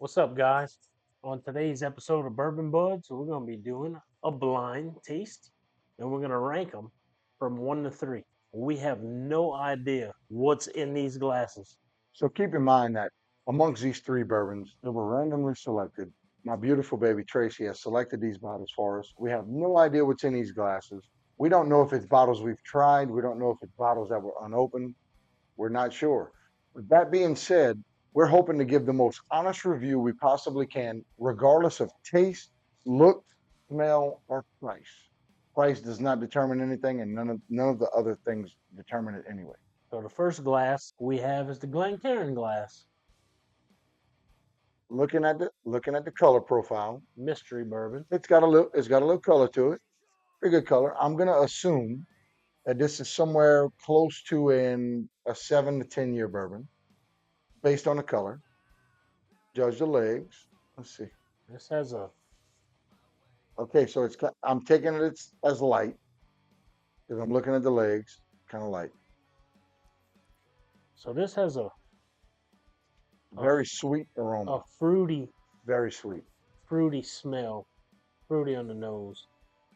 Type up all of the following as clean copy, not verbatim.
What's up, guys? On today's episode of Bourbon Buds, we're going to be doing a blind taste and we're going to rank them from 1 to 3. We have no idea what's in these glasses. So keep in mind that amongst these three bourbons that were randomly selected, my beautiful baby Tracy has selected these bottles for us. We have no idea what's in these glasses. We don't know if it's bottles we've tried. We don't know if it's bottles that were unopened. We're not sure. With that being said, we're hoping to give the most honest review we possibly can, regardless of taste, look, smell, or price. Price does not determine anything, and none of the other things determine it anyway. So the first glass we have is the Glencairn glass, Looking at the color profile, mystery bourbon. it's got a little color to it. Pretty good color. I'm gonna assume that this is somewhere close to a 7 to 10 year bourbon, based on the color. Judge the legs. Let's see. This has a Okay, so I'm taking it as light because I'm looking at the legs, kind of light. this has a Very sweet aroma. fruity Very sweet. smell, fruity on the nose.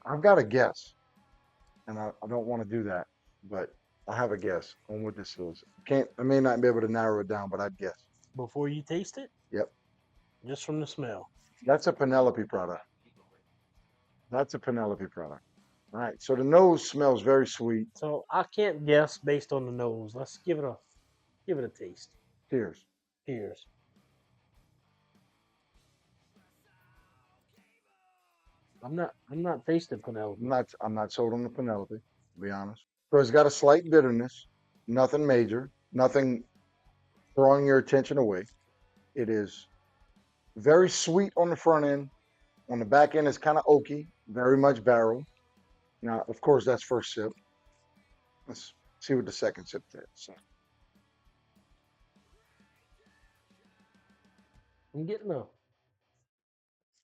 I've got a guess, and I don't want to do that, but I have a guess on what this is. I may not be able to narrow it down, but I'd guess. Before you taste it, Yep. just from the smell. That's a Penelope product. That's a Penelope product. All right. So the nose smells very sweet. So I can't guess based on the nose. Let's give it a taste. Cheers. Cheers. I'm not tasting Penelope. I'm not sold on the Penelope, to be honest. So it's got a slight bitterness, nothing major, nothing drawing your attention away. It is very sweet on the front end. On the back end, it's kind of oaky, very much barrel. Now, of course, that's first sip. Let's see what the second sip is. So, I'm getting a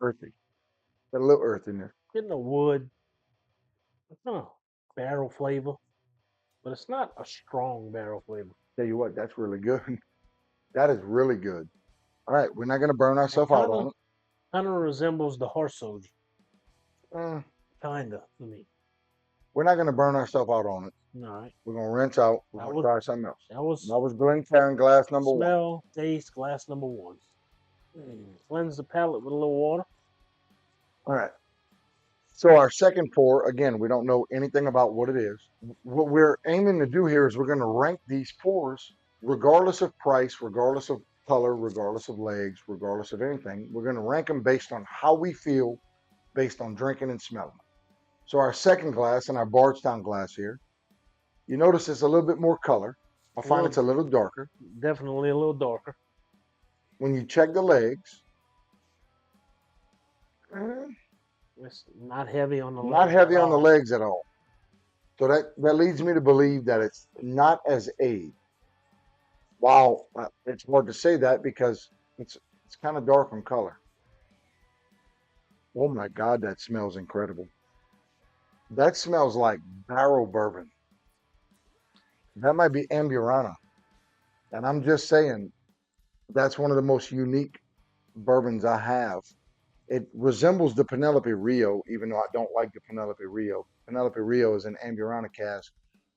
earthy. Got a little earth in there. wood. It's not a barrel flavor, but it's not a strong barrel flavor. Tell you what, that's really good. That is really good. All right, we're not going to burn It ourselves out on it. kind of resembles the Harsoge, Uh, kinda to me. we're not going to burn ourselves out on it. All right, We're going to rinse out. We're That going to was- try something else. that was That was Glencairn glass number one. smell, taste, glass number 1. Cleanse the palate with a little water. All right. So our second pour, again, we don't know anything about what it is. What we're aiming to do here is we're going to rank these pours, regardless of price, regardless of color, regardless of legs, regardless of anything. We're going to rank them based on how we feel, based on drinking and smelling. So our second glass and our Bardstown glass here, you notice it's a little bit more color. I find it's a little darker. Definitely a little darker. When you check the legs, It's not heavy on the not legs heavy at on the all. legs at all. So that leads me to believe that it's not as aged. Wow, it's hard to say that because it's kind of dark in color. Oh my God, that smells incredible. That smells like barrel bourbon. That might be Amburana. And I'm just saying, that's one of the most unique bourbons I have. It resembles the Penelope Rio, even though I don't like the Penelope Rio. Penelope Rio is an Amburana cask.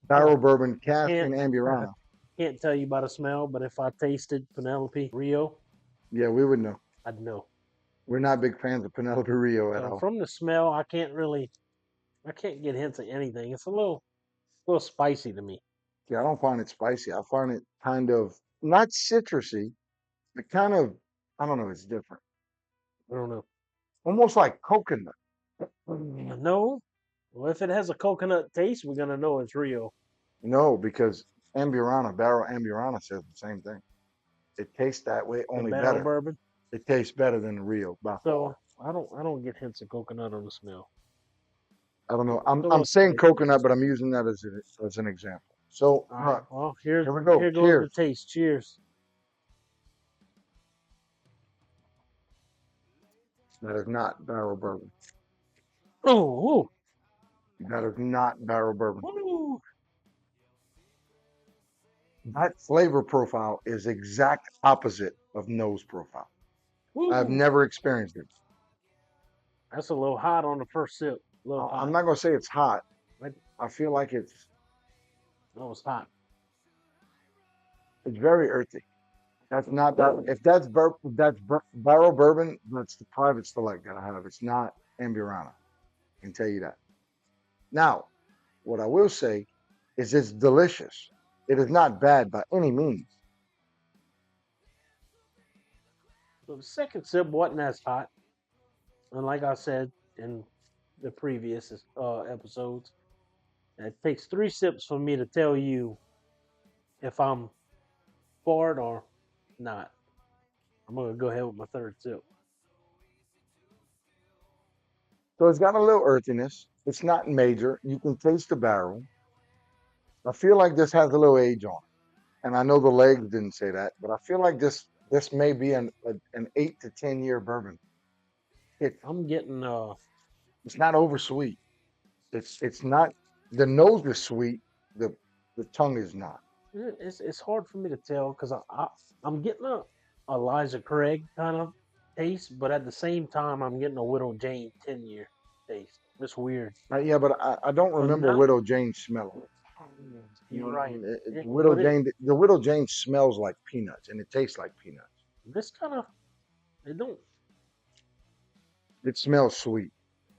Barrel bourbon cask in Amburana. Can't tell you by the smell, but if I tasted Penelope Rio, Yeah, we would know. I'd know. We're not big fans of Penelope Rio at all. From the smell, I can't get hints of anything. It's a little spicy to me. Yeah, I don't find it spicy. I find it kind of not citrusy, but kind of, I don't know, it's different. I don't know. Almost like coconut. No. Well, if it has a coconut taste, we're gonna know it's Rio. No, because Amburana, barrel Amburana says the same thing. It tastes that way, only The barrel better. bourbon. It tastes better than the Rio. By So I don't get hints of coconut on the smell. I don't know. a little I'm saying spicy. coconut, but I'm using that as an example. So, All right. Well, here we go. Here goes Cheers. the taste. Cheers. That is not barrel bourbon. Oh, That is not barrel bourbon. woo. That flavor profile is exact opposite of nose profile. I've Woo! never experienced it. That's a little hot on the first sip. A little hot. I'm not gonna say it's hot. Right? I feel like it's That was hot. very earthy. That's not that. If that's barrel bourbon, that's the private select that I have. It's not Amburana. I can tell you that. Now, what I will say is it's delicious. It is not bad by any means. So the second sip wasn't as hot, and like I said in the previous episodes, it takes 3 sips for me to tell you if I'm for it or not. I'm gonna go ahead with my third sip. So it's got a little earthiness. It's not major. You can taste the barrel. I feel like this has a little age on it, and I know the legs didn't say that, but I feel like this may be an 8 to 10 year bourbon. I'm getting It's not over sweet. It's not. The nose is sweet. The tongue is not. it's hard for me to tell because I'm getting a Eliza Craig kind of taste, but at the same time I'm getting a Widow Jane 10-year taste. It's weird. Yeah, but I don't So remember now Widow Jane smelling. You you're know what I right. mean? But The Widow Jane smells like peanuts and it tastes like peanuts. this kind of it don't. It smells sweet.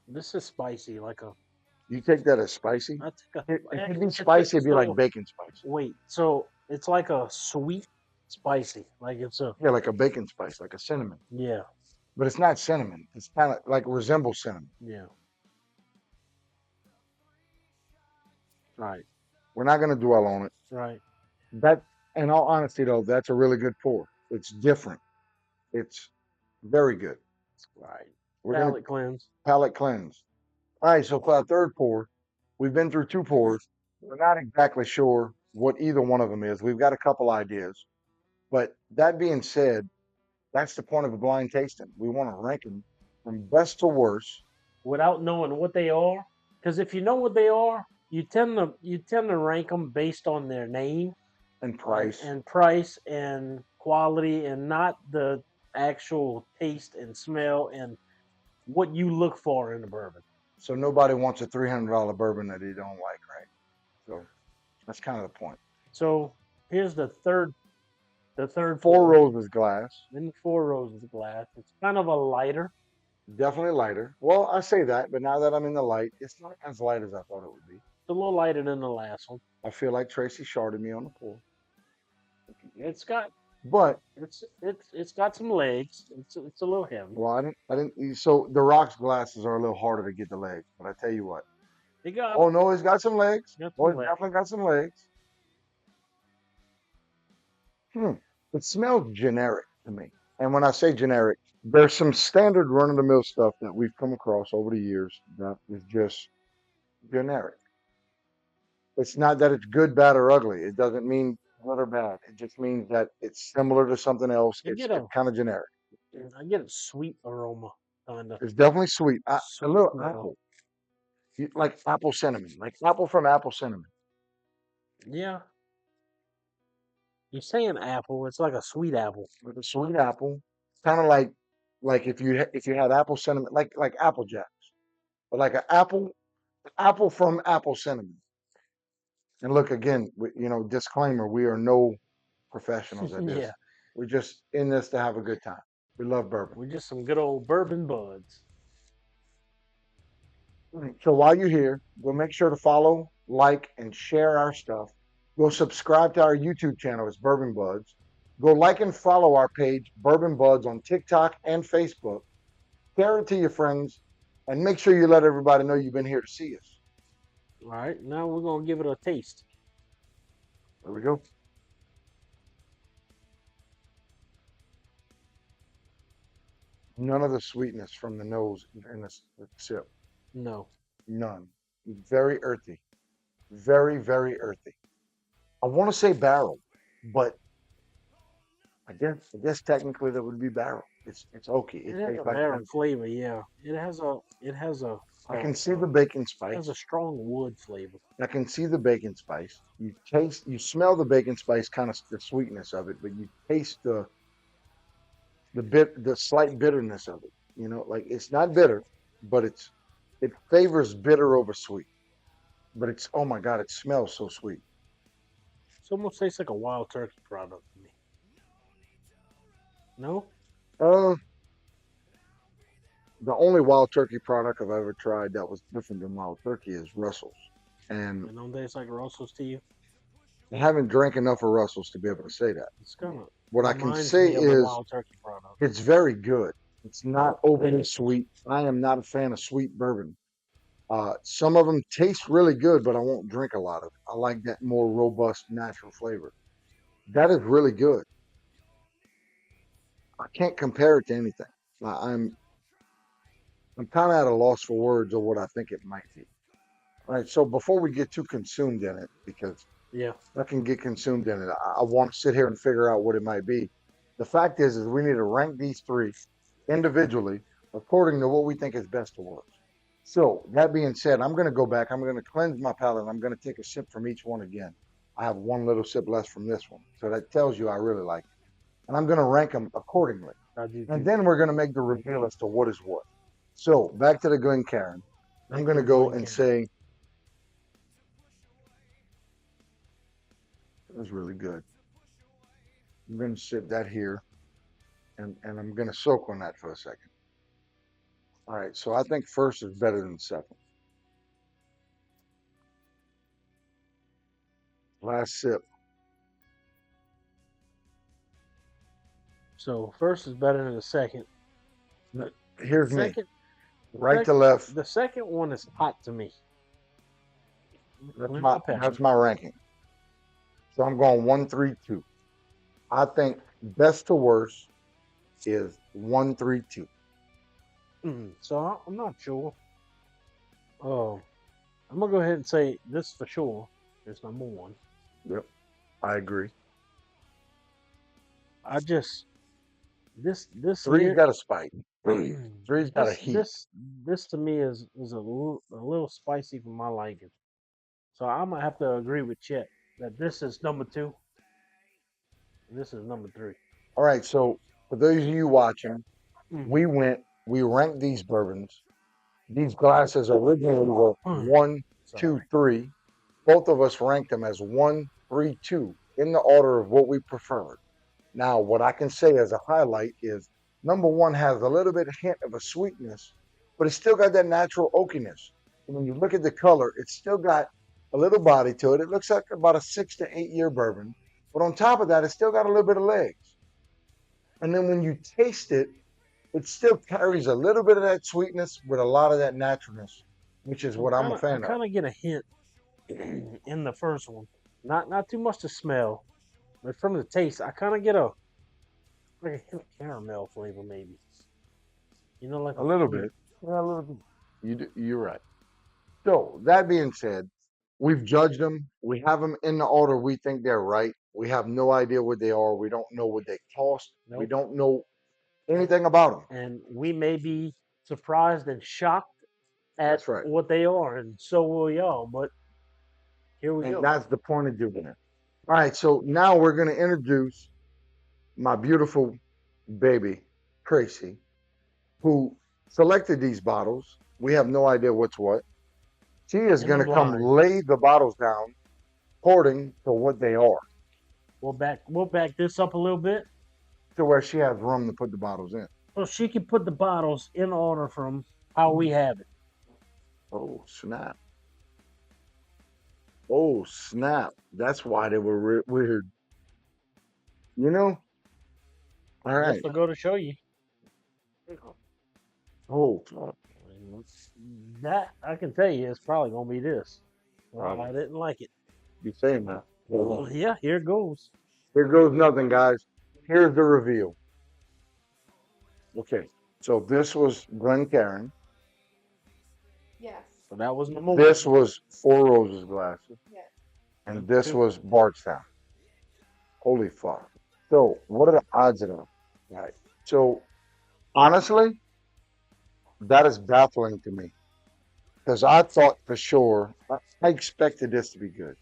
This is spicy, like a. You take that as spicy? I think It could actually, be spicy, it'd be like so bacon spice. wait, so it's like a sweet spicy, like it's a Yeah, like a bacon spice, like a cinnamon. yeah, But it's not cinnamon. It's kind of like resembles cinnamon. yeah, right, We're not gonna dwell on it. right. That, in all honesty, though, that's a really good pour. It's different. It's very good. Right. We're gonna Palate cleanse. palate cleanse. All right, so for our third pour, we've been through 2 pours. We're not exactly sure what either one of them is. We've got a couple ideas. But that being said, that's the point of a blind tasting. We want to rank them from best to worst. Without knowing what they are, because if you know what they are, you tend to rank them based on their name And price. and price and quality, and not the actual taste and smell and what you look for in a bourbon. So nobody wants a $300 bourbon that they don't like, right? So that's kind of the point. So here's the third 4 pour. Roses glass, In 4 Roses glass. It's kind of a lighter. definitely lighter. Well, I say that, but now that I'm in the light, it's not as light as I thought it would be. It's a little lighter than the last one. I feel like Tracy sharded me on the pour, It's got but it's got some legs. It's a little heavy. well, I didn't. So the rocks glasses are a little harder to get the legs, but I tell you what. It got Oh no, it's got some legs. got Oh, some it's legs. definitely got some legs. It smells generic to me. And when I say generic, there's some standard run-of-the-mill stuff that we've come across over the years that is just generic. It's not that it's good, bad, or ugly. It doesn't mean good or bad. It just means that it's similar to something else. I It's get a kind of generic. I get a sweet aroma, kind of It's definitely sweet. A sweet little smell. apple, like apple cinnamon, like apple from apple cinnamon. Yeah, you're saying apple. It's like a sweet apple. With a sweet apple, kind of like if you had apple cinnamon, like apple jacks, but like an apple from apple cinnamon. And look again, disclaimer: we are no professionals at this. Yeah, We're just in this to have a good time. We love bourbon. we're just some good old bourbon buds. So while you're here, go make sure to follow, like, and share our stuff. Go subscribe to our YouTube channel. It's Bourbon Budz. Go like and follow our page, Bourbon Budz, on TikTok and Facebook. Share it to your friends, and make sure you let everybody know you've been here to see us. All right, now we're gonna give it a taste. There we go. None of the sweetness from the nose in this sip. No, None. Very earthy. Very, very earthy. I want to say barrel, but I guess technically that would be barrel. It's oaky. it It has tastes a like barrel that. flavor. Yeah, it has a. I can see the bacon spice. It has a strong wood flavor. I can see the bacon spice. You smell the bacon spice, kind of the sweetness of it, but you taste the slight bitterness of it. You know, like it's not bitter, but it favors bitter over sweet. But it's, oh my God, it smells so sweet. It almost tastes like a wild turkey product to me. No? Uh, the only wild turkey product I've ever tried that was different than wild turkey is Russell's, and It don't taste like Russell's to you? I haven't drank enough of Russell's to be able to say that. It's kind of What I can reminds say me of a is wild turkey product. it's very good. It's not overly sweet. I am not a fan of sweet bourbon. Some of them taste really good, but I won't drink a lot of it. I like that more robust, natural flavor. That is really good. I can't compare it to anything. I'm kind of at a loss for words of what I think it might be. All right, so before we get too consumed in it, because Yeah. I can get consumed in it, I want to sit here and figure out what it might be. The fact is we need to rank these three individually according to what we think is best to worst. So that being said, I'm going to go back. I'm going to cleanse my palate. And I'm going to take a sip from each one again. I have one little sip less from this one, so that tells you I really like it. And I'm going to rank them accordingly. I do And too. then we're going to make the reveal as to what is what. So back to the Glencairn. I'm Thank going to you, go Glen and Cairn. say it was really good. I'm going to sip that here, and I'm going to soak on that for a second. All right, so I think first is better than second. Last sip. So first is better than the second. Here's me, Second, right to second, left. the second one is hot to me. That's my ranking. So I'm going 1-3-2. I think best to worst is 1-3-2. So I'm not sure. Oh, I'm gonna go ahead and say this for sure is number one. Yep, I agree. I just this Three's here got a spike. Three's got a this heat. this this to me is a little spicy for my liking. So I'm gonna have to agree with Chet that this is number two. And this is number three. All right, so for those of you watching, Mm. we ranked these bourbons. These glasses originally were one, two, Sorry. three. Both of us ranked them as 1-3-2 in the order of what we preferred. Now, what I can say as a highlight is number one has a little bit hint of a sweetness, but it's still got that natural oakiness. And when you look at the color, it's still got a little body to it. It looks like about a 6 to 8 year bourbon, but on top of that, it's still got a little bit of legs. And then when you taste it, it still carries a little bit of that sweetness with a lot of that naturalness, which is what I'm a I fan of. kind of get a hint in the first one. Not too much to smell, but from the taste, I kind of get a like a hint of caramel flavor, maybe. You know, like A little sweet. bit. Yeah, a little bit. You're right. So that being said, we've judged them. We have them in the order we think they're right. We have no idea what they are. We don't know what they cost. We Nope. don't know anything about them. And we may be surprised and shocked at That's right. what they are, and so will y'all. But here we And go. that's the point of doing it. All right. So now we're going to introduce my beautiful baby, Tracy, who selected these bottles. We have no idea what's what. She is In the going to come blind, lay the bottles down according to what they are, we'll back this up a little bit, to where she has room to put the bottles in. so she can put the bottles in order from how we have it. Oh, snap. Oh, snap. That's why they were weird. You know? All This right. will go to show you. Oh, fuck. That I can tell you, it's probably gonna be this. Well, Probably. I didn't like it. You saying that? Well, yeah, here goes. Here goes nothing, guys. Here's the reveal. Okay. So this was Glencairn. Yes. So that was number This one. was Four Roses glasses. Yes. And this Two. was Bardstown. Holy fuck. So what are the odds of that? Right. So honestly, that is baffling to me. Because I thought for sure, I expected this to be good.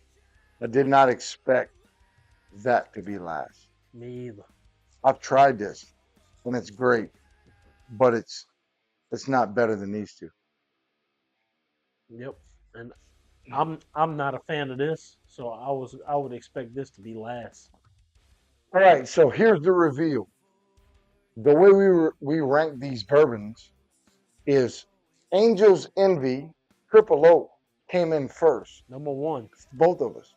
I did not expect that to be last. Me either. I've tried this. and it's great, but it's not better than these two. Yep. And I'm not a fan of this, so I would expect this to be last. All right, so here's the reveal. The way we rank these bourbons is Angel's Envy Triple Oak came in first. Number one. Both of us.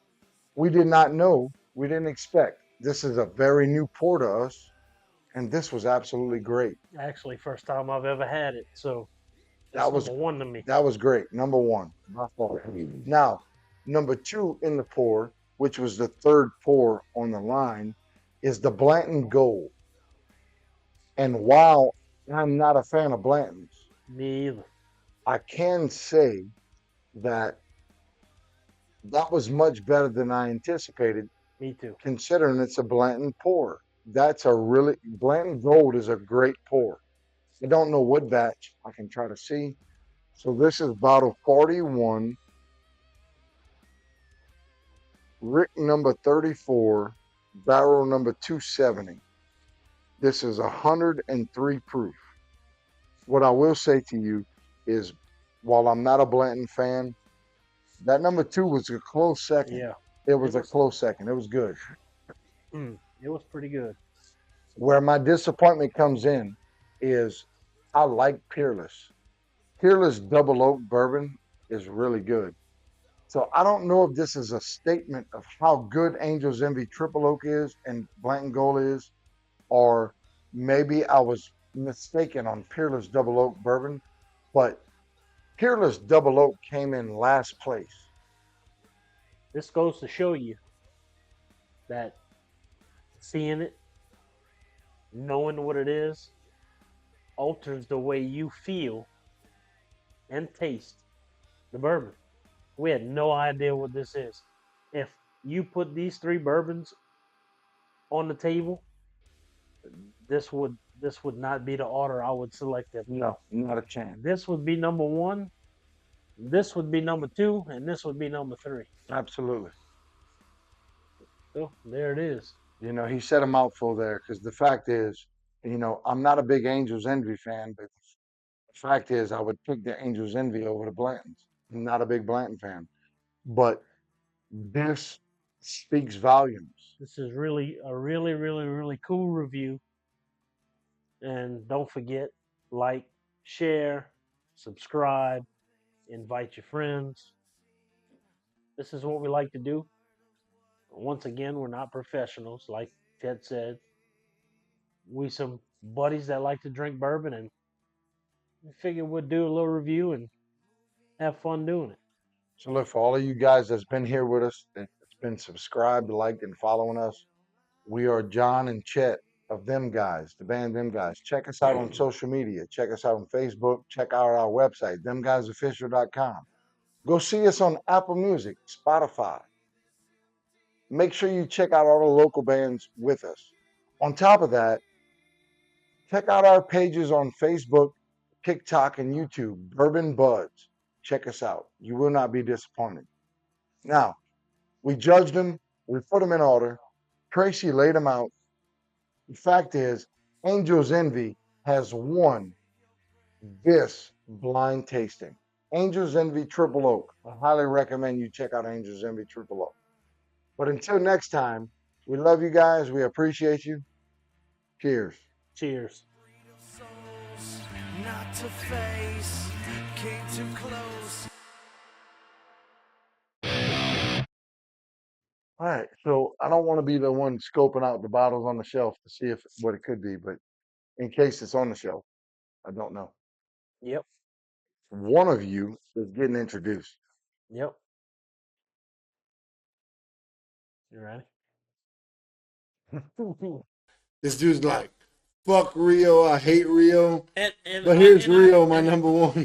We did not know. We didn't expect. This is a very new pour to us, and this was absolutely great. Actually, first time I've ever had it, so That was number one to me. That was great. Number one. Now, number two in the pour, which was the third pour on the line, is the Blanton Gold. And while I'm not a fan of Blanton's, Me either. I can say that was much better than I anticipated, Me too. considering it's a Blanton pour. That's a really, Blanton Gold is a great pour. I don't know what batch. I can try to see. So this is bottle 41, Rick number 34, barrel number 270. This is 103 proof. What I will say to you is, while I'm not a Blanton fan, that number 2 was a close second. Yeah. It was a close second. It was good. It was pretty good. Where my disappointment comes in is I like Peerless. Peerless Double Oak Bourbon is really good. So I don't know if this is a statement of how good Angel's Envy Triple Oak is and Blanton Gold is, or maybe I was mistaken on Peerless Double Oak Bourbon, but Peerless Double Oak came in last place. This goes to show you that seeing it, knowing what it is, alters the way you feel and taste the bourbon. We had no idea what this is. If you put these three bourbons on the table, this would not be the order I would select them. No, not a chance. This would be number one, this would be number two, and this would be number three. Absolutely. So there it is. You know, he said a mouthful there, because the fact is, you know, I'm not a big Angel's Envy fan, but the fact is I would pick the Angel's Envy over the Blantons. I'm not a big Blanton fan. But this speaks volumes. This is really a really cool review. And don't forget, like, share, subscribe, invite your friends. This is what we like to do. Once again, we're not professionals, like Chet said. We some buddies that like to drink bourbon, and we figured we'd do a little review and have fun doing it. So look, for all of you guys that's been here with us, that's been subscribed, liked, and following us, we are John and Chet of Them Guys, the band Them Guys. Check us out on social media. Check us out on Facebook. Check out our website, themguysofficial.com. Go see us on Apple Music, Spotify. Make sure you check out all the local bands with us. On top of that, check out our pages on Facebook, TikTok, and YouTube, Bourbon Budz. Check us out. You will not be disappointed. Now, we judged them. We put them in order. Tracy laid them out. The fact is, Angel's Envy has won this blind tasting. Angel's Envy Triple Oak. I highly recommend you check out Angel's Envy Triple Oak. But until next time, we love you guys. We appreciate you. Cheers. Cheers. Not to face, came too close. All right, so I don't want to be the one scoping out the bottles on the shelf to see if what it could be, but in case it's on the shelf, I don't know. Yep. One of you is getting introduced. Yep. You ready? This dude's like, fuck Rio, I hate Rio. And But here's and Rio, my number one.